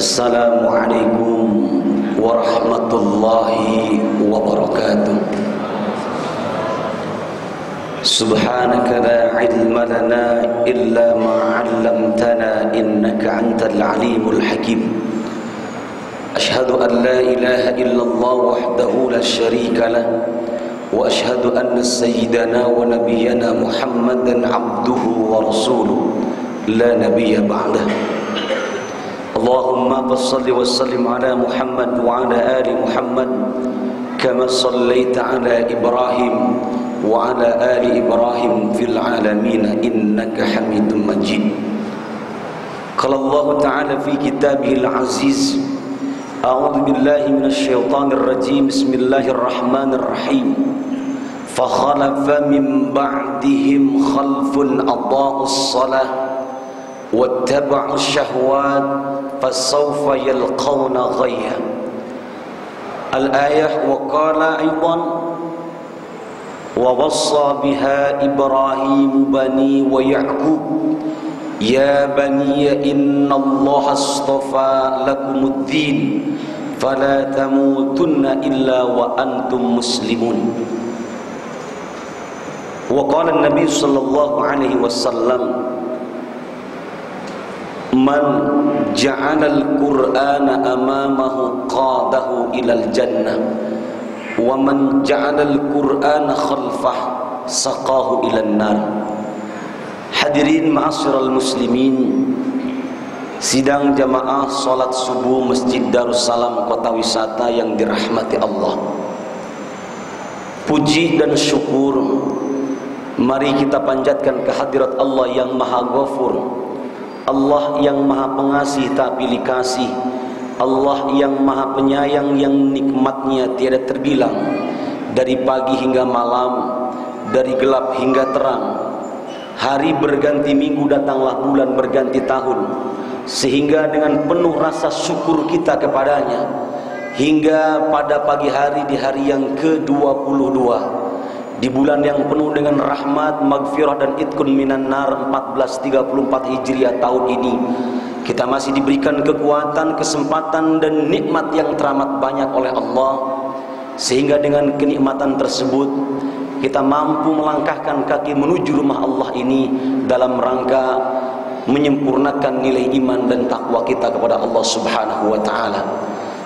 Assalamualaikum warahmatullahi wabarakatuh. Subhanaka la ilma lana illa ma 'allamtana innaka antal alimul hakim. Ashhadu an la ilaha illallah wahdahu la syarika lah wa ashhadu anna sayyidana wa nabiyyana Muhammadan abduhu wa rasuluh la nabiyya ba'dah. Allahumma salli wa sallim ala Muhammad wa ala ali Muhammad kama sallaita ala Ibrahim wa ala ali Ibrahim fil alamin innaka Hamidum Majid. Qala Allah Ta'ala fi kitabihil aziz, a'udzu billahi minasy syaithanir rajim, bismillahir rahmanir rahim. فخلف من بعدهم خلف أضاعوا الصلاة واتبعوا الشهوات فسوف يلقون غيا. الآية. وقال أيضا ووصى بها إبراهيم بني ويعقوب يا بني إن الله اصطفى لكم الدين فلا تموتن إلا وأنتم مسلمون. وقال النبي صلى الله عليه وسلم من جعل القرآن أمامه قاده إلى الجنة ومن جعل القرآن خلفه سقاه إلى النار. Hadirin ma'asyiral muslimin, sidang jamaah salat subuh Masjid Darussalam Kota Wisata yang dirahmati Allah. Puji dan syukur mari kita panjatkan kehadirat Allah yang Maha Ghafur, Allah yang Maha Pengasih tak pilih kasih, Allah yang Maha Penyayang yang nikmatnya tiada terbilang. Dari pagi hingga malam, dari gelap hingga terang, hari berganti minggu, datanglah bulan berganti tahun, sehingga dengan penuh rasa syukur kita kepadanya, hingga pada pagi hari di hari yang ke-22 di bulan yang penuh dengan rahmat, maghfirah dan itqun minan nar 1434 Hijriah tahun ini, kita masih diberikan kekuatan, kesempatan dan nikmat yang teramat banyak oleh Allah, sehingga dengan kenikmatan tersebut kita mampu melangkahkan kaki menuju rumah Allah ini dalam rangka menyempurnakan nilai iman dan takwa kita kepada Allah Subhanahu wa taala.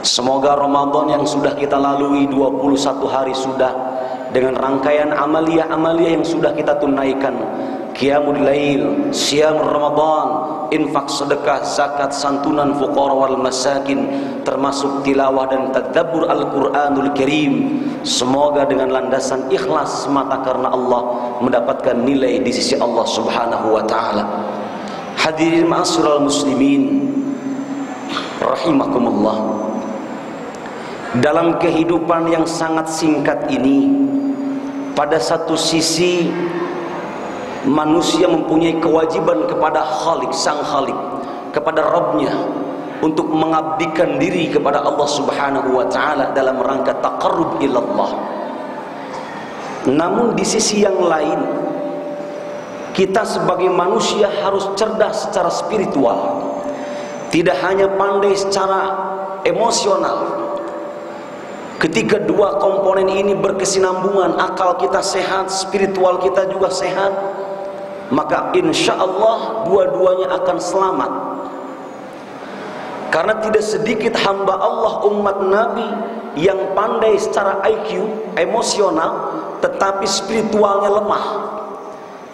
Semoga Ramadan yang sudah kita lalui 21 hari sudah, dengan rangkaian amalia-amalia yang sudah kita tunaikan, qiyamul lail, siyam Ramadan, infak, sedekah, zakat, santunan fuqara wal masakin, termasuk tilawah dan tadabbur Al-Qur'anul Karim, semoga dengan landasan ikhlas semata karena Allah mendapatkan nilai di sisi Allah Subhanahu wa taala. Hadirin ma'asyiral muslimin rahimakumullah. Dalam kehidupan yang sangat singkat ini, pada satu sisi manusia mempunyai kewajiban kepada Khalik, Sang Khalik, kepada Rabbnya, untuk mengabdikan diri kepada Allah Subhanahu wa ta'ala dalam rangka taqarrub ilallah. Namun di sisi yang lain, kita sebagai manusia harus cerdas secara spiritual, tidak hanya pandai secara emosional. Ketika dua komponen ini berkesinambungan, akal kita sehat, spiritual kita juga sehat, maka insya Allah dua-duanya akan selamat. Karena tidak sedikit hamba Allah umat Nabi yang pandai secara IQ, emosional, tetapi spiritualnya lemah,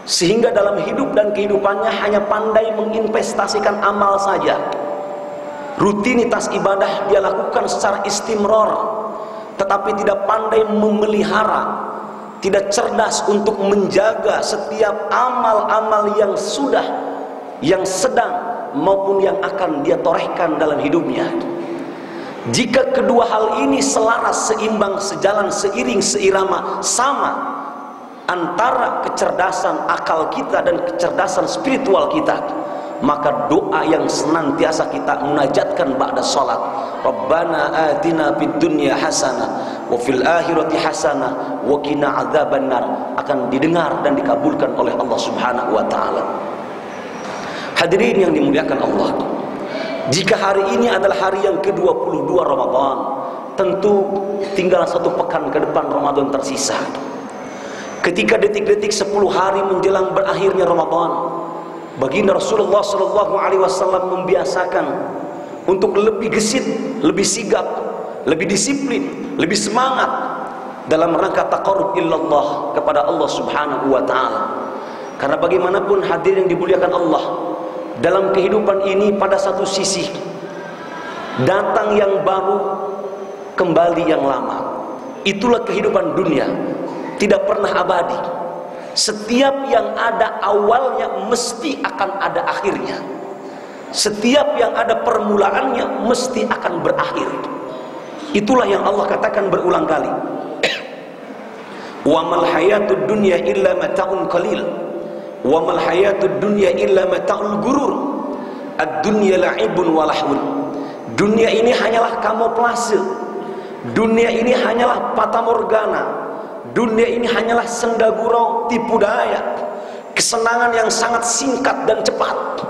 sehingga dalam hidup dan kehidupannya hanya pandai menginvestasikan amal saja. Rutinitas ibadah dia lakukan secara istimror, tetapi tidak pandai memelihara, tidak cerdas untuk menjaga setiap amal-amal yang sudah, yang sedang maupun yang akan dia torehkan dalam hidupnya. Jika kedua hal ini selaras, seimbang, sejalan, seiring, seirama, sama antara kecerdasan akal kita dan kecerdasan spiritual kita, maka doa yang senantiasa kita munajatkan ba'da salat, Rabbana atina fid dunya hasanah wa fil akhirati hasanah wa qina adzabannar, akan didengar dan dikabulkan oleh Allah Subhanahu wa taala. Hadirin yang dimuliakan Allah, Jika hari ini adalah hari yang ke-22 Ramadan, tentu tinggal 1 pekan ke depan Ramadan tersisa. Ketika detik-detik 10 hari menjelang berakhirnya Ramadan, baginda Rasulullah SAW membiasakan untuk lebih gesit, lebih sigap, lebih disiplin, lebih semangat dalam rangka taqarrub illallah kepada Allah Subhanahu wa taala. Karena bagaimanapun hadirin yang dimuliakan Allah, dalam kehidupan ini pada satu sisi datang yang baru, kembali yang lama. Itulah kehidupan dunia, tidak pernah abadi. Setiap yang ada awalnya mesti akan ada akhirnya. Setiap yang ada permulaannya mesti akan berakhir. Itulah yang Allah katakan berulang kali. Wa mal hayatud dunya illa mata'un qalil. Wa mal hayatud dunya illa mata'ul gurur. Ad-dunya la'ibun wa lahun. Dunia ini hanyalah kamuflase. Dunia ini hanyalah fata morgana. Dunia ini hanyalah senda gurau, tipu daya, kesenangan yang sangat singkat dan cepat.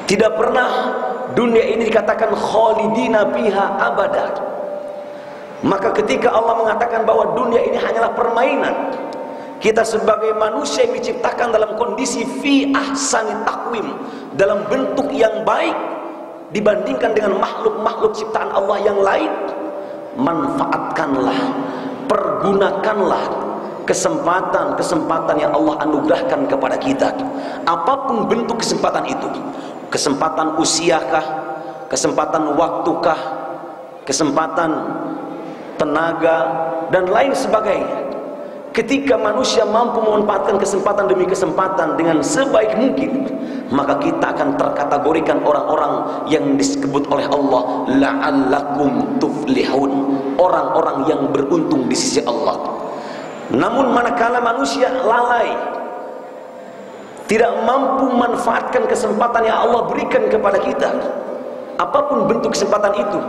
Tidak pernah dunia ini dikatakan khalidina fiha abada. Maka ketika Allah mengatakan bahwa dunia ini hanyalah permainan, kita sebagai manusia yang diciptakan dalam kondisi fi ahsani taqwim, dalam bentuk yang baik dibandingkan dengan makhluk-makhluk ciptaan Allah yang lain, manfaatkanlah, pergunakanlah kesempatan-kesempatan yang Allah anugerahkan kepada kita. Apapun bentuk kesempatan itu, kesempatan usiakah, kesempatan waktukah, kesempatan tenaga, dan lain sebagainya. Ketika manusia mampu memanfaatkan kesempatan demi kesempatan dengan sebaik mungkin, maka kita akan terkategorikan orang-orang yang disebut oleh Allah la'allakum tuflihun, orang-orang yang beruntung di sisi Allah. Namun manakala manusia lalai, tidak mampu memanfaatkan kesempatan yang Allah berikan kepada kita, apapun bentuk kesempatan itu,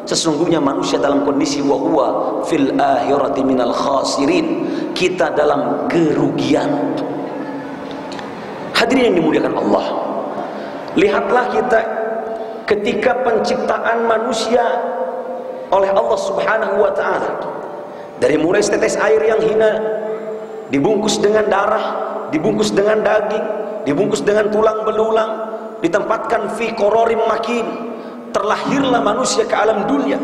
sesungguhnya manusia dalam kondisi wa huwa fil akhirati minal khasirin, kita dalam kerugian. Hadirin yang dimuliakan Allah, lihatlah kita ketika penciptaan manusia oleh Allah Subhanahu wa ta'ala, dari mulai setetes air yang hina, dibungkus dengan darah, dibungkus dengan daging, dibungkus dengan tulang belulang, ditempatkan fi qararim makin, terlahirlah manusia ke alam dunia.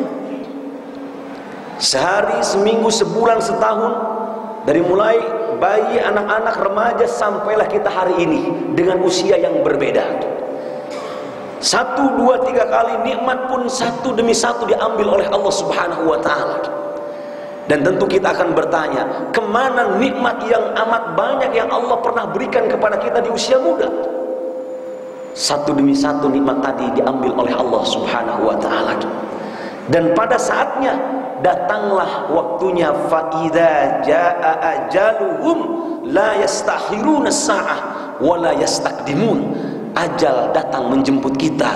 Sehari, seminggu, sebulan, setahun, dari mulai bayi, anak-anak, remaja, sampailah kita hari ini dengan usia yang berbeda. 1, 2, 3 kali nikmat pun satu demi satu diambil oleh Allah Subhanahu wa ta'ala. Dan tentu kita akan bertanya, kemana nikmat yang amat banyak yang Allah pernah berikan kepada kita di usia muda? Satu demi satu nikmat tadi diambil oleh Allah Subhanahu wa ta'ala. Dan pada saatnya datanglah waktunya, fa idza jaa ajaluhum la yastakhiruna sa'ah wa la yastaqdimun. Ajal datang menjemput kita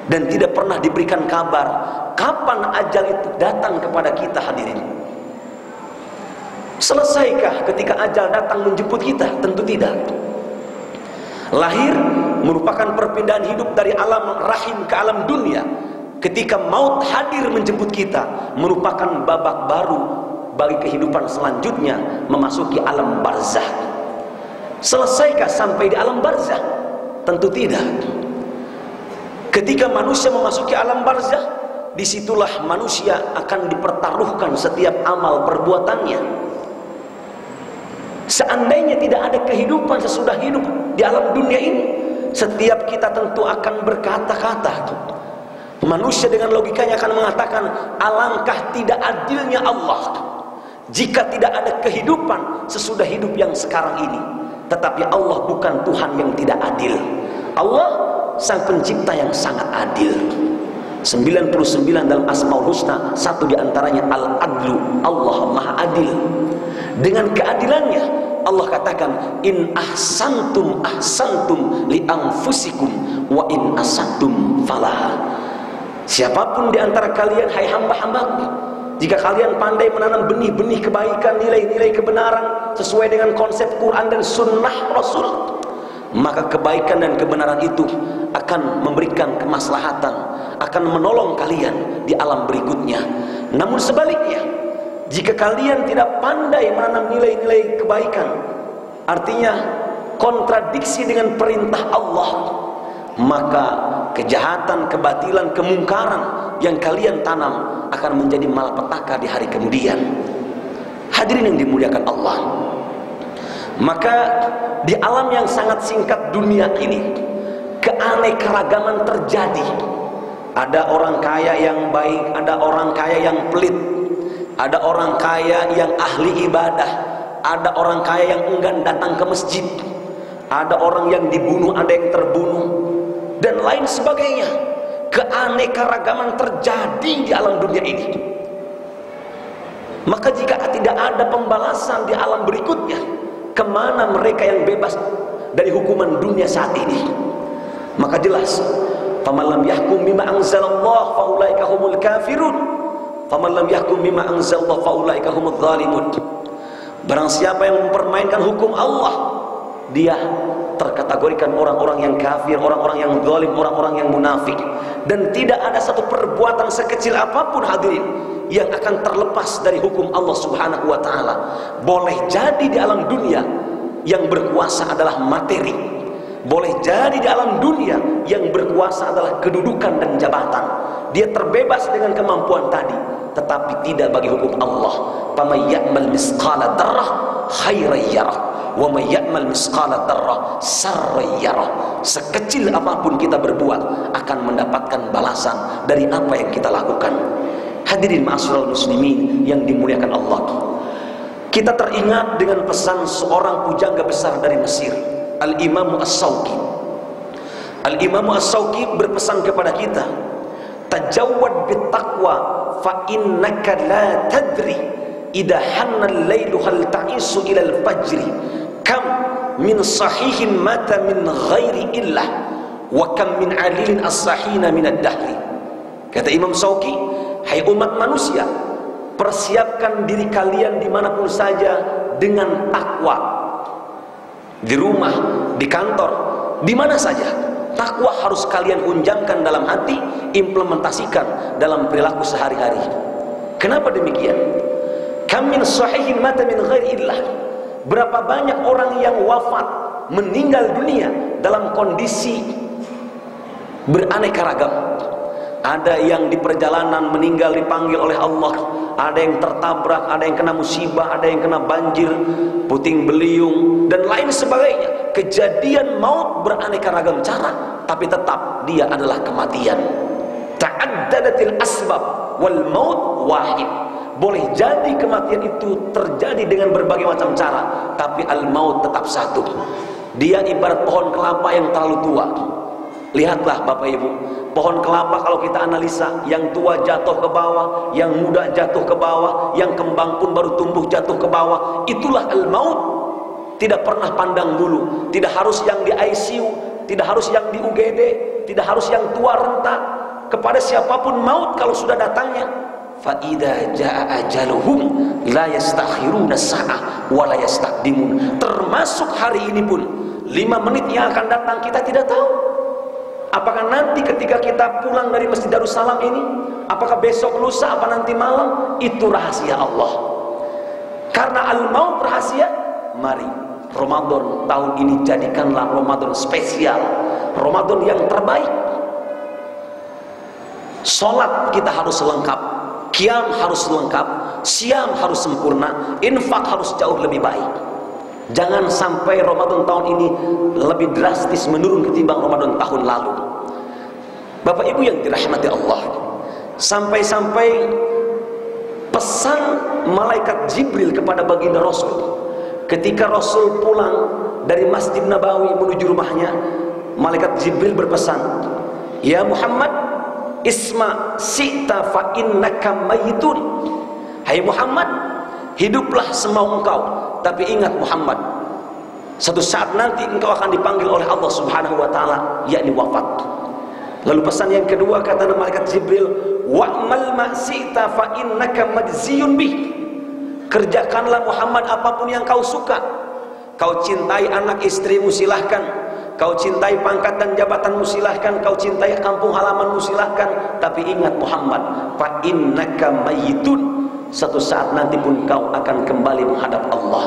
dan tidak pernah diberikan kabar kapan ajal itu datang kepada kita. Hadirin, selesaikah ketika ajal datang menjemput kita? Tentu tidak. Lahir merupakan perpindahan hidup dari alam rahim ke alam dunia. Ketika maut hadir menjemput kita, merupakan babak baru bagi kehidupan selanjutnya, memasuki alam barzakh. Selesaikah sampai di alam barzakh? Tentu tidak. Ketika manusia memasuki alam barzakh, disitulah manusia akan dipertaruhkan setiap amal perbuatannya. Seandainya tidak ada kehidupan sesudah hidup di alam dunia ini, setiap kita tentu akan berkata-kata. Manusia dengan logikanya akan mengatakan, alangkah tidak adilnya Allah jika tidak ada kehidupan sesudah hidup yang sekarang ini. Tetapi Allah bukan Tuhan yang tidak adil. Allah sang pencipta yang sangat adil. 99 dalam Asmaul Husna, satu diantaranya Al-Adlu, Allah Maha Adil. Dengan keadilannya Allah katakan, in ahsantum ahsantum li anfusikum wa in asatum falah. Siapapun di antara kalian, hai hamba-hambaku, jika kalian pandai menanam benih-benih kebaikan, nilai-nilai kebenaran sesuai dengan konsep Quran dan sunnah Rasul, maka kebaikan dan kebenaran itu akan memberikan kemaslahatan, akan menolong kalian di alam berikutnya. Namun sebaliknya, jika kalian tidak pandai menanam nilai-nilai kebaikan, artinya kontradiksi dengan perintah Allah, maka kejahatan, kebatilan, kemungkaran yang kalian tanam akan menjadi malapetaka di hari kemudian. Hadirin yang dimuliakan Allah, maka di alam yang sangat singkat dunia ini, keanekaragaman terjadi. Ada orang kaya yang baik, ada orang kaya yang pelit, ada orang kaya yang ahli ibadah, ada orang kaya yang enggan datang ke masjid, ada orang yang dibunuh, ada yang terbunuh, dan lain sebagainya. Keanekaragaman terjadi di alam dunia ini. Maka jika tidak ada pembalasan di alam berikutnya, kemana mereka yang bebas dari hukuman dunia saat ini? Maka jelas, faman lam yahkum bima anzalallahu faulaika humul kafirun, faman lam yahkum bima anzalallahu faulaika humudz zalimun. Barang siapa yang mempermainkan hukum Allah, dia terkategorikan orang-orang yang kafir, orang-orang yang zalim, orang-orang yang munafik. Dan tidak ada satu perbuatan sekecil apapun, hadirin, yang akan terlepas dari hukum Allah Subhanahu wa ta'ala. Boleh jadi di alam dunia yang berkuasa adalah materi, boleh jadi di alam dunia yang berkuasa adalah kedudukan dan jabatan. Dia terbebas dengan kemampuan tadi, tetapi tidak bagi hukum Allah. Faman ya'mal misqala dzarrah khairan yarah, wa may ya'mal misqala dzarrah sarran yarah. Sekecil apapun kita berbuat akan mendapatkan balasan dari apa yang kita lakukan. Hadirin ma'asyiral muslimin yang dimuliakan Allah, kita teringat dengan pesan seorang pujangga besar dari Mesir, Al-Imam As-Sawqi. Al-Imam As-Sawqi berpesan kepada kita, tajawwad bittaqwa fa innaka la tadri idha hanna al-lailu hal ta'isu ila al-fajri kam min sahihin mata min ghairi illah wa kam min alilin as-sahina min ad-dahri. Kata Imam Sawqi, hai umat manusia, persiapkan diri kalian dimanapun saja dengan takwa. Di rumah, di kantor, di mana saja, takwa harus kalian unjangkan dalam hati, implementasikan dalam perilaku sehari-hari. Kenapa demikian? Kam min sahihin mata min ghairi illah. Berapa banyak orang yang wafat, meninggal dunia dalam kondisi beraneka ragam. Ada yang di perjalanan meninggal dipanggil oleh Allah, ada yang tertabrak, ada yang kena musibah, ada yang kena banjir, puting beliung, dan lain sebagainya. Kejadian maut beraneka ragam cara, tapi tetap dia adalah kematian. Ta'addadatil asbab wal maut wahid. Boleh jadi kematian itu terjadi dengan berbagai macam cara, tapi al-maut tetap satu. Dia ibarat pohon kelapa yang terlalu tua. Lihatlah Bapak Ibu, pohon kelapa kalau kita analisa, yang tua jatuh ke bawah, yang muda jatuh ke bawah, yang kembang pun baru tumbuh jatuh ke bawah. Itulah al-maut. Tidak pernah pandang bulu. Tidak harus yang di ICU, tidak harus yang di UGD, tidak harus yang tua renta. Kepada siapapun maut kalau sudah datangnya, fa idza jaa ajaluhum la yastakhiruna sa'ah wa la yastaqdimun. Termasuk hari ini pun, 5 menit yang akan datang kita tidak tahu. Apakah nanti ketika kita pulang dari Masjid Darussalam ini, apakah besok lusa, apa nanti malam, itu rahasia Allah. Karena al-maut rahasia. Mari Ramadan tahun ini jadikanlah Ramadan spesial, Ramadan yang terbaik. Salat kita harus lengkap, qiyam harus lengkap, siam harus sempurna, infak harus jauh lebih baik. Jangan sampai Ramadan tahun ini lebih drastis menurun ketimbang Ramadan tahun lalu. Bapak Ibu yang dirahmati Allah, sampai-sampai pesan malaikat Jibril kepada baginda Rasul, ketika Rasul pulang dari Masjid Nabawi menuju rumahnya, malaikat Jibril berpesan, ya Muhammad, isma si'ta fa innaka mayitun. Hai Muhammad, hiduplah semau engkau, tapi ingat Muhammad, satu saat nanti engkau akan dipanggil oleh Allah Subhanahu wa ta'ala, yakni wafat. Lalu pesan yang kedua kata malaikat Jibril, wa'mal ma si'ta fa innaka majziyun bih. Kerjakanlah Muhammad apapun yang kau suka. Kau cintai anak istrimu silahkan, Kau cintai pangkat dan jabatanmu silahkan, kau cintai kampung halamanmu silahkan, tapi ingat Muhammad, fa innaka mayyitun. Satu saat nanti pun kau akan kembali menghadap Allah,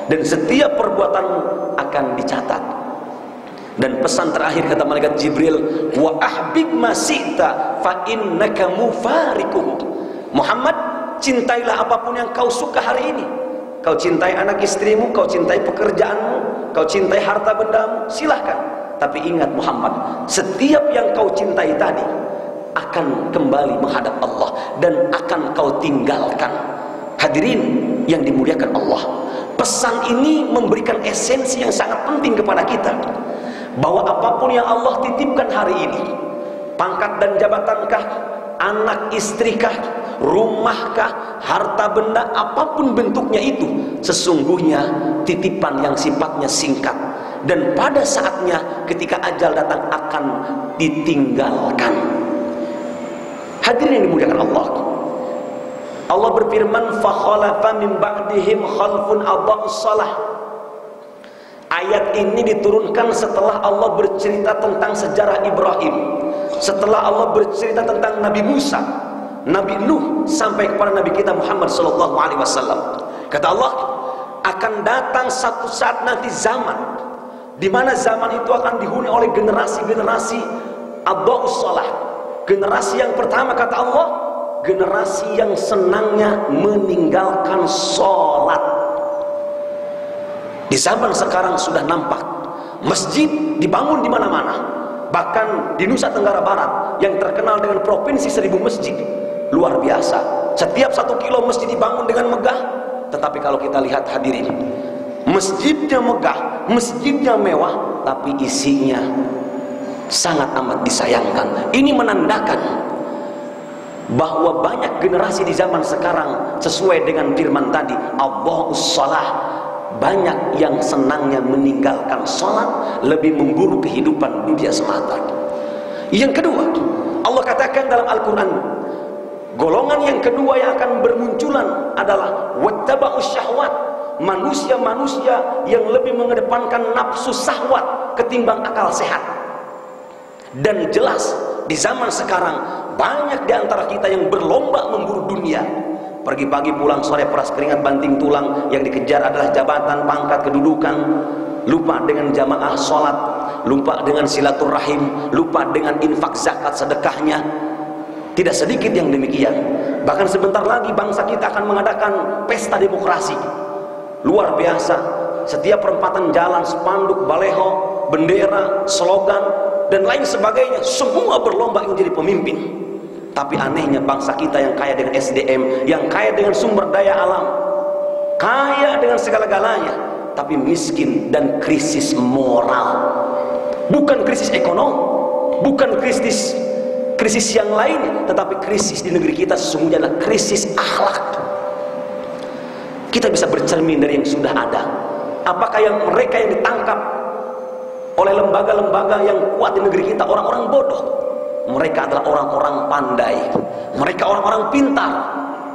dan setiap perbuatanmu akan dicatat. Dan pesan terakhir kata malaikat Jibril, wa ahbib ma syi'ta fa innaka mufariquh. Muhammad, cintailah apapun yang kau suka hari ini. Kau cintai anak istrimu, kau cintai pekerjaanmu, kau cintai harta bendamu, silahkan. Tapi ingat Muhammad, setiap yang kau cintai tadi akan kembali menghadap Allah dan akan kau tinggalkan. Hadirin yang dimuliakan Allah, pesan ini memberikan esensi yang sangat penting kepada kita, bahwa apapun yang Allah titipkan hari ini, pangkat dan jabatankah, anak istrikah, rumahkah, harta benda, apapun bentuknya itu, sesungguhnya titipan yang sifatnya singkat, dan pada saatnya ketika ajal datang akan ditinggalkan. Hadirin yang dimuliakan Allah, Allah berfirman, fa khalafa min ba'dihim khalfun adha'us shalah. Ayat ini diturunkan setelah Allah bercerita tentang sejarah Ibrahim, setelah Allah bercerita tentang Nabi Musa, Nabi Nuh, sampai kepada Nabi kita Muhammad SAW. Kata Allah, akan datang satu saat nanti zaman, di mana zaman itu akan dihuni oleh generasi-generasi adha'us shalah. Generasi yang pertama kata Allah, generasi yang senangnya meninggalkan sholat. Di zaman sekarang sudah nampak masjid dibangun di mana-mana, bahkan di Nusa Tenggara Barat yang terkenal dengan provinsi 1000 masjid, luar biasa. Setiap 1 kilo masjid dibangun dengan megah. Tetapi kalau kita lihat hadirin, masjidnya megah, masjidnya mewah, tapi isinya sangat amat disayangkan. Ini menandakan bahwa banyak generasi di zaman sekarang, sesuai dengan firman tadi, adha'us shalah, banyak yang senangnya meninggalkan sholat, lebih memburu kehidupan dunia semata. Yang kedua, Allah katakan dalam Al-Quran, golongan yang kedua yang akan bermunculan adalah wattaba'us syahwat, manusia-manusia yang lebih mengedepankan nafsu syahwat ketimbang akal sehat. Dan jelas di zaman sekarang banyak di antara kita yang berlomba memburu dunia. Pergi pagi pulang sore peras keringat banting tulang, yang dikejar adalah jabatan, pangkat, kedudukan. Lupa dengan jamaah sholat, lupa dengan silaturahim, lupa dengan infak zakat sedekahnya. Tidak sedikit yang demikian. Bahkan sebentar lagi bangsa kita akan mengadakan pesta demokrasi. Luar biasa. Setiap perempatan jalan, spanduk, baleho, bendera, slogan, dan lain sebagainya, semua berlomba menjadi pemimpin. Tapi anehnya bangsa kita yang kaya dengan SDM, yang kaya dengan sumber daya alam, kaya dengan segala-galanya, tapi miskin dan krisis moral. Bukan krisis ekonomi, bukan krisis yang lain, tetapi krisis di negeri kita sesungguhnya adalah krisis akhlak. Kita bisa bercermin dari yang sudah ada. Apakah yang mereka yang ditangkap oleh lembaga-lembaga yang kuat di negeri kita orang-orang bodoh? Mereka adalah orang-orang pandai, mereka orang-orang pintar,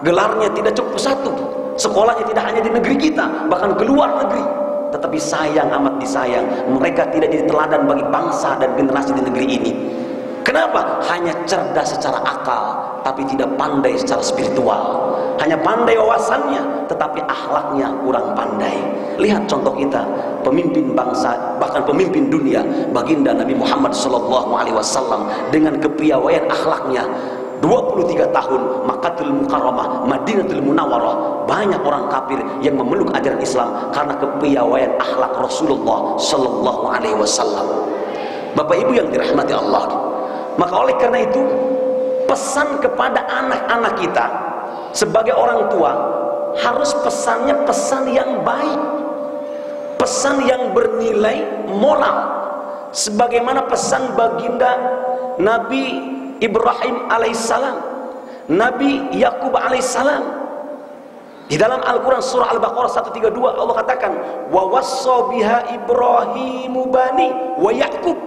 gelarnya tidak cukup satu, sekolahnya tidak hanya di negeri kita, bahkan ke luar negeri. Tetapi sayang, amat disayang, mereka tidak jadi teladan bagi bangsa dan generasi di negeri ini. Kenapa? Hanya cerdas secara akal, tapi tidak pandai secara spiritual. Hanya pandai wawasannya, tetapi akhlaknya kurang pandai. Lihat contoh kita, pemimpin bangsa, bahkan pemimpin dunia, baginda Nabi Muhammad SAW, dengan kepiawaian akhlaknya. 23 tahun Makkahul Mukarramah, Madinatul Munawwarah, banyak orang kafir yang memeluk ajaran Islam karena kepiawaian akhlak Rasulullah SAW. Bapak Ibu yang dirahmati Allah, maka oleh karena itu pesan kepada anak-anak kita sebagai orang tua harus pesannya pesan yang baik, pesan yang bernilai moral, sebagaimana pesan baginda Nabi Ibrahim alaihissalam, Nabi Yakub alaihissalam. Di dalam Al-Quran surah Al-Baqarah 132 Allah katakan, wa wassa biha Ibrahimu bani wa Yakub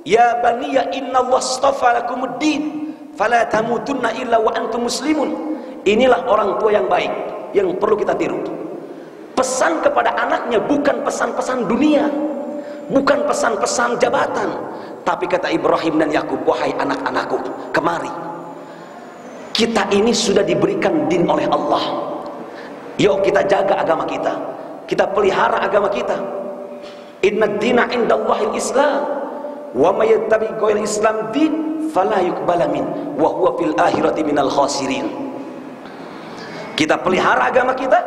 ya baniya innallaha astafa lakumuddin fala tamutunna illa wa antum muslimun. Inilah orang tua yang baik yang perlu kita tiru. Pesan kepada anaknya bukan pesan-pesan dunia, bukan pesan-pesan jabatan. Tapi kata Ibrahim dan Yakub, wahai anak-anakku, kemari. Kita ini sudah diberikan din oleh Allah. Yuk kita jaga agama kita, kita pelihara agama kita. Inna dina indallahil Islam, wa may yattabi' ghairal Islam din fala yuqbala min wa huwa fil akhirati minal khasirin. Kita pelihara agama kita,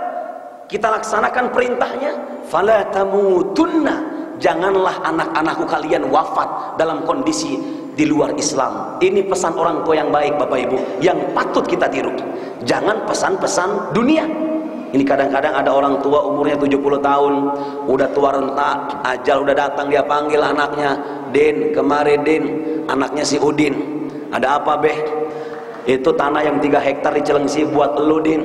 kita laksanakan perintahnya. Fala tamutunna, janganlah anak-anakku kalian wafat dalam kondisi di luar Islam. Ini pesan orang tua yang baik, Bapak Ibu, yang patut kita tiru. Jangan pesan-pesan dunia. Ini kadang-kadang ada orang tua umurnya 70 tahun, udah tua renta, ajal udah datang, dia panggil anaknya, "Din, kemari Din." Anaknya si Udin, "Ada apa, Beh?" "Itu tanah yang 3 hektar di Cilengsi buat elu, Din.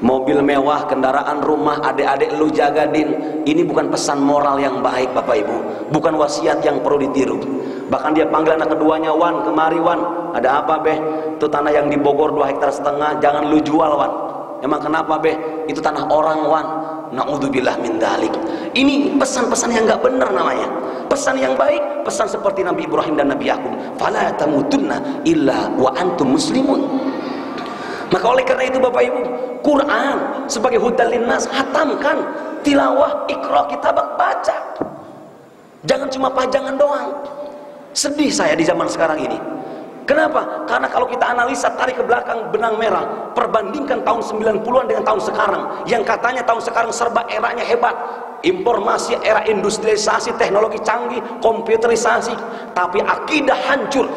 Mobil mewah, kendaraan rumah, adik-adik lu jaga, Din." Ini bukan pesan moral yang baik, Bapak Ibu, bukan wasiat yang perlu ditiru. Bahkan dia panggil anak keduanya, "Wan, kemari Wan." "Ada apa, Beh?" "Itu tanah yang di Bogor 2,5 hektar, jangan lu jual, Wan." "Emang kenapa, Beh?" "Itu tanah orang, Wan." Na'udzubillah min dzalik. Ini pesan-pesan yang enggak benar namanya. Pesan yang baik, pesan seperti Nabi Ibrahim dan Nabi Yakub, "Fala tamutunna illa wa antum muslimun." Maka oleh karena itu Bapak Ibu, Quran sebagai hudal linnas, hatamkan, tilawah, iqra, kita baca. Jangan cuma pajangan doang. Sedih saya di zaman sekarang ini. Kenapa? Karena kalau kita analisa, tarik ke belakang benang merah, perbandingkan tahun 90-an dengan tahun sekarang, yang katanya tahun sekarang serba eranya hebat, informasi, era industrialisasi, teknologi canggih, komputerisasi, tapi akidah hancur,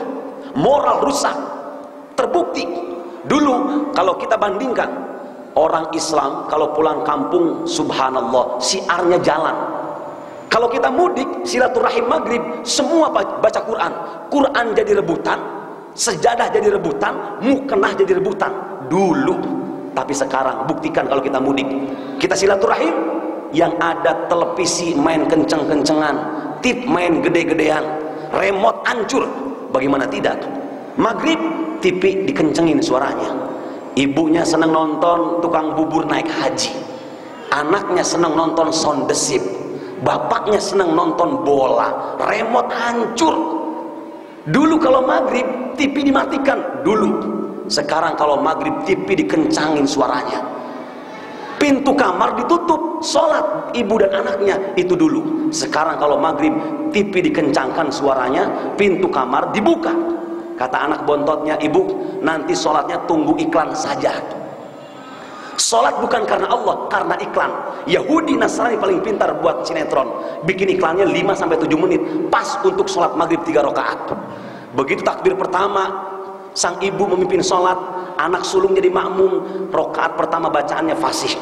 moral rusak. Terbukti dulu kalau kita bandingkan, orang Islam kalau pulang kampung, subhanallah, siarnya jalan. Kalau kita mudik, silaturahim maghrib, semua baca Quran. Quran jadi rebutan, sejadah jadi rebutan, mukena jadi rebutan dulu. Tapi sekarang buktikan kalau kita mudik, kita silaturahim, yang ada televisi main kenceng-kencengan, tip main gede-gedean, remote hancur. Bagaimana tidak? Maghrib TV dikencengin suaranya, ibunya senang nonton tukang bubur naik haji, anaknya senang nonton sound desip, bapaknya senang nonton bola, remote hancur. Dulu kalau maghrib TV dimatikan dulu. Sekarang kalau maghrib TV dikencangin suaranya. Pintu kamar ditutup, sholat ibu dan anaknya itu dulu. Sekarang kalau maghrib TV dikencangkan suaranya, pintu kamar dibuka. Kata anak bontotnya, "Ibu, nanti sholatnya tunggu iklan saja." Sholat bukan karena Allah, karena iklan. Yahudi Nasrani paling pintar buat sinetron, bikin iklannya 5-7 menit, pas untuk sholat maghrib 3 rakaat. Begitu takbir pertama, sang ibu memimpin sholat, anak sulung jadi makmum, rakaat pertama bacaannya fasih.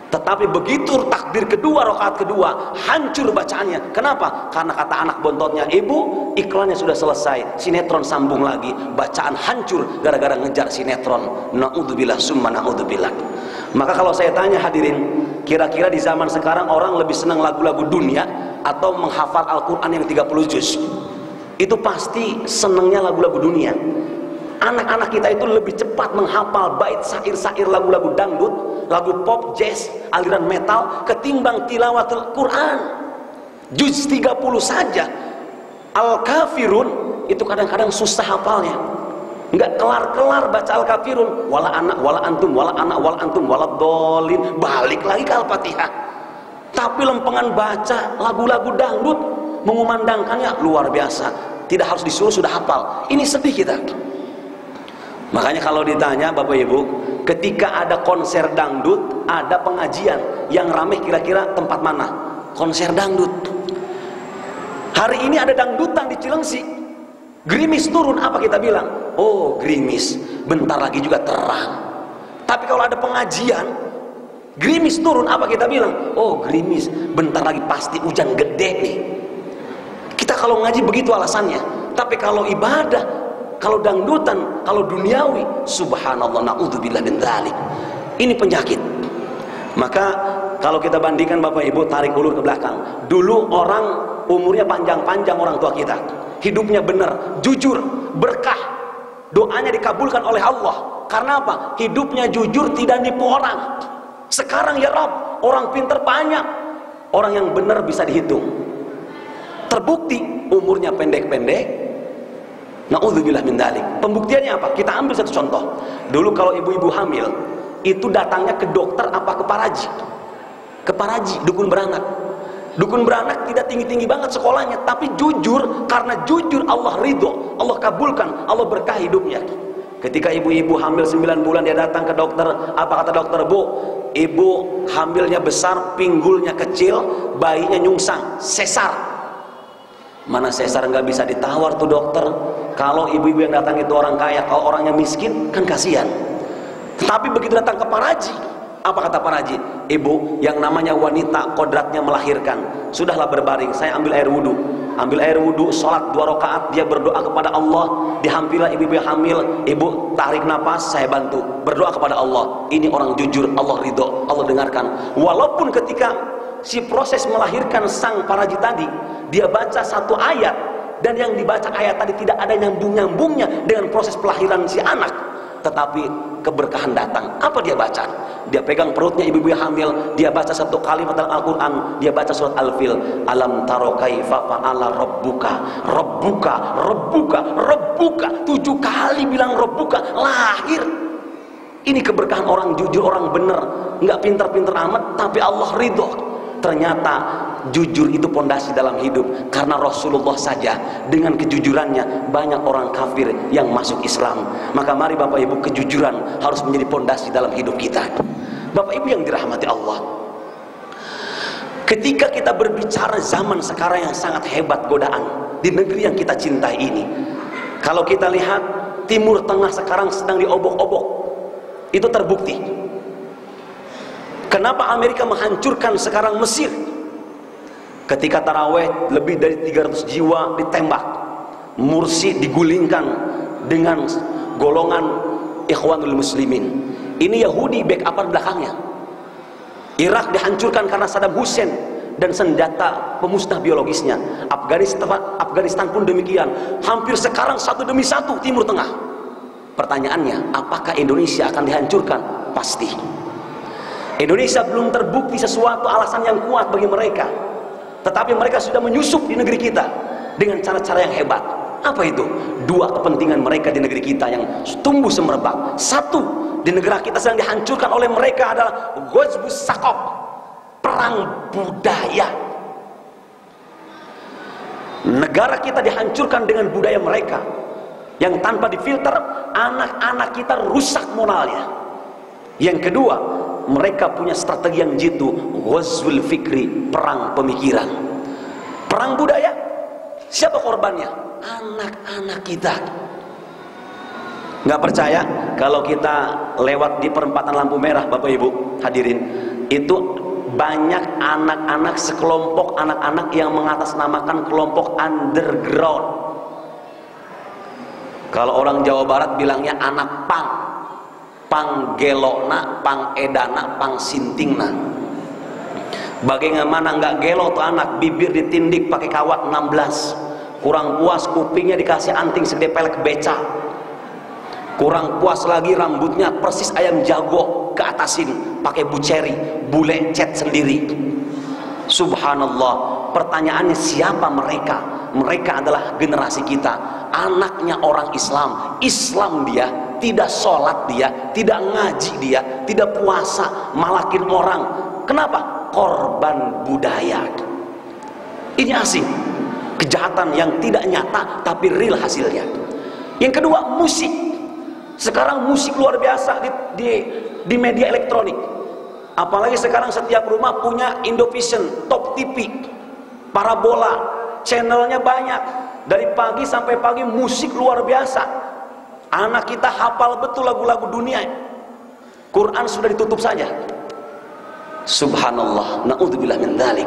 Tetapi begitu takbir kedua, rakaat kedua, hancur bacaannya. Kenapa? Karena kata anak bontotnya, "Ibu, iklannya sudah selesai, sinetron sambung lagi." Bacaan hancur gara-gara ngejar sinetron. Na'udzubillah summa na'udzubillah. Maka kalau saya tanya hadirin, kira-kira di zaman sekarang orang lebih senang lagu-lagu dunia atau menghafal Al-Quran yang 30 juz? Itu pasti senangnya lagu-lagu dunia. Anak-anak kita itu lebih cepat menghafal bait syair-syair lagu-lagu dangdut, lagu pop, jazz, aliran metal, ketimbang tilawatul Quran. Juz 30 saja. Al-Kafirun itu kadang-kadang susah hafalnya, nggak kelar-kelar baca Al-Kafirun. Wala anak, wala antum, wala anak, wala antum, wala dolin. Balik lagi ke Al-Fatihah. Tapi lempengan baca lagu-lagu dangdut, mengumandangkannya luar biasa. Tidak harus disuruh sudah hafal. Ini sedih kita. Makanya kalau ditanya Bapak Ibu, ketika ada konser dangdut, ada pengajian, yang ramai kira-kira tempat mana? Konser dangdut. Hari ini ada dangdutan di Cilengsi, gerimis turun, apa kita bilang? Oh, gerimis, bentar lagi juga terang. Tapi kalau ada pengajian, gerimis turun, apa kita bilang? Oh, gerimis, bentar lagi pasti hujan gede nih. Kita kalau ngaji begitu alasannya. Tapi kalau ibadah, kalau dangdutan, kalau duniawi, subhanallah, na'udzubillah min dzalik. Ini penyakit. Maka kalau kita bandingkan Bapak Ibu, tarik ulur ke belakang. Dulu orang umurnya panjang-panjang, orang tua kita, hidupnya benar, jujur, berkah, doanya dikabulkan oleh Allah. Karena apa? Hidupnya jujur, tidak nipu orang. Sekarang ya Rob, orang pinter banyak, orang yang benar bisa dihitung. terbukti umurnya pendek-pendek. Na'udzubillah min dzalik. Pembuktiannya apa? Kita ambil satu contoh. Dulu kalau ibu-ibu hamil itu datangnya ke dokter apa ke paraji? Ke paraji, dukun beranak. Dukun beranak tidak tinggi-tinggi banget sekolahnya, tapi jujur, karena jujur Allah ridho, Allah kabulkan, Allah berkah hidupnya. Ketika ibu-ibu hamil 9 bulan, dia datang ke dokter. Apa kata dokter? Bu, ibu hamilnya besar, pinggulnya kecil, bayinya nyungsang, sesar. Mana sesar nggak bisa ditawar tuh dokter. Kalau ibu-ibu yang datang itu orang kaya, kalau orangnya miskin kan kasihan. Tetapi begitu datang ke paraji, apa kata paraji? Ibu, yang namanya wanita kodratnya melahirkan, sudahlah berbaring, saya ambil air wudhu. Ambil air wudhu, sholat 2 rakaat, dia berdoa kepada Allah. Dihampirilah ibu-ibu yang hamil. Ibu tarik nafas, saya bantu, berdoa kepada Allah. Ini orang jujur, Allah ridho, Allah dengarkan. Walaupun ketika si proses melahirkan sang paraji tadi, dia baca satu ayat, dan yang dibaca ayat tadi tidak ada nyambung-nyambungnya dengan proses pelahiran si anak, tetapi keberkahan datang. Apa dia baca? Dia pegang perutnya ibu-ibu yang hamil, dia baca satu kalimat dalam Al-Quran, dia baca surat Al-Fil. Alam taro kaifa fa'ala rabbuka, rabbuka, rabbuka, rabbuka. 7 kali bilang rabbuka, lahir. Ini keberkahan orang jujur, orang benar, nggak pinter-pinter amat, tapi Allah ridho. Ternyata jujur itu pondasi dalam hidup. Karena Rasulullah saja dengan kejujurannya banyak orang kafir yang masuk Islam. Maka mari Bapak Ibu, kejujuran harus menjadi pondasi dalam hidup kita. Bapak Ibu yang dirahmati Allah, ketika kita berbicara zaman sekarang yang sangat hebat godaan di negeri yang kita cintai ini, kalau kita lihat Timur Tengah sekarang sedang diobok-obok, itu terbukti. Kenapa Amerika menghancurkan sekarang Mesir? Ketika taraweh lebih dari 300 jiwa ditembak, Mursi digulingkan dengan golongan Ikhwanul Muslimin. Ini Yahudi backupan belakangnya. Irak dihancurkan karena Saddam Hussein dan senjata pemusnah biologisnya. Afghanistan pun demikian. Hampir sekarang satu demi satu Timur Tengah. Pertanyaannya, apakah Indonesia akan dihancurkan? Pasti. Indonesia belum terbukti sesuatu alasan yang kuat bagi mereka, tetapi mereka sudah menyusup di negeri kita dengan cara-cara yang hebat. Apa itu? 2 kepentingan mereka di negeri kita yang tumbuh semerbak. 1, di negara kita sedang dihancurkan oleh mereka adalah Ghazwus Saqaf, perang budaya. Negara kita dihancurkan dengan budaya mereka yang tanpa difilter, anak-anak kita rusak moralnya. Yang kedua, mereka punya strategi yang jitu, ghazwul fikri, perang pemikiran. Perang budaya, siapa korbannya? Anak-anak kita. Nggak percaya? Kalau kita lewat di perempatan lampu merah, Bapak Ibu hadirin, itu banyak anak-anak, sekelompok anak-anak yang mengatasnamakan kelompok underground. Kalau orang Jawa Barat bilangnya anak pang, pang gelokna, pang edana, pang sintingna. Bagaimana nggak gelo tuh anak, bibir ditindik pakai kawat 16, kurang puas kupingnya dikasih anting segede pelek beca, kurang puas lagi rambutnya persis ayam jago ke atasin pakai buceri, bule cat sendiri. Subhanallah. Pertanyaannya, siapa mereka? Mereka adalah generasi kita, anaknya orang Islam. Islam dia, tidak sholat dia, tidak ngaji dia, tidak puasa, malakin orang. Kenapa? Korban budaya. Ini asing, kejahatan yang tidak nyata tapi real hasilnya. Yang kedua, musik. Sekarang musik luar biasa di media elektronik. Apalagi sekarang setiap rumah punya Indovision, Top TV, parabola, channelnya banyak. Dari pagi sampai pagi musik luar biasa. Anak kita hafal betul lagu-lagu dunia. Quran sudah ditutup saja. Subhanallah, na'udzubillah min dzalik.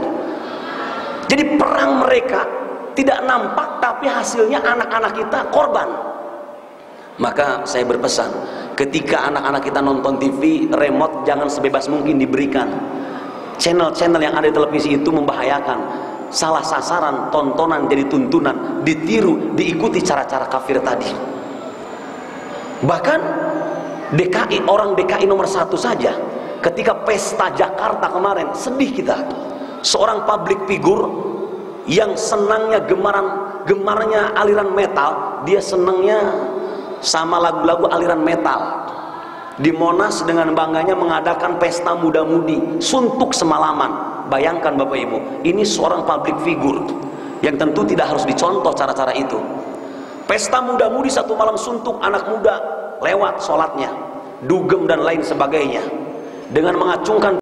Jadi perang mereka tidak nampak, tapi hasilnya anak-anak kita korban. Maka saya berpesan, ketika anak-anak kita nonton TV, remote jangan sebebas mungkin diberikan. Channel-channel yang ada di televisi itu membahayakan. Salah sasaran, tontonan jadi tuntunan, ditiru, diikuti cara-cara kafir tadi. Bahkan DKI, orang DKI nomor 1 saja, ketika pesta Jakarta kemarin, sedih kita. Seorang public figure yang senangnya gemarnya aliran metal, dia senangnya sama lagu-lagu aliran metal. Di Monas dengan bangganya mengadakan pesta muda-mudi, suntuk semalaman. Bayangkan Bapak Ibu, ini seorang public figure yang tentu tidak harus dicontoh cara-cara itu. Pesta muda-mudi satu malam suntuk, anak muda lewat sholatnya, dugem dan lain sebagainya, dengan mengacungkan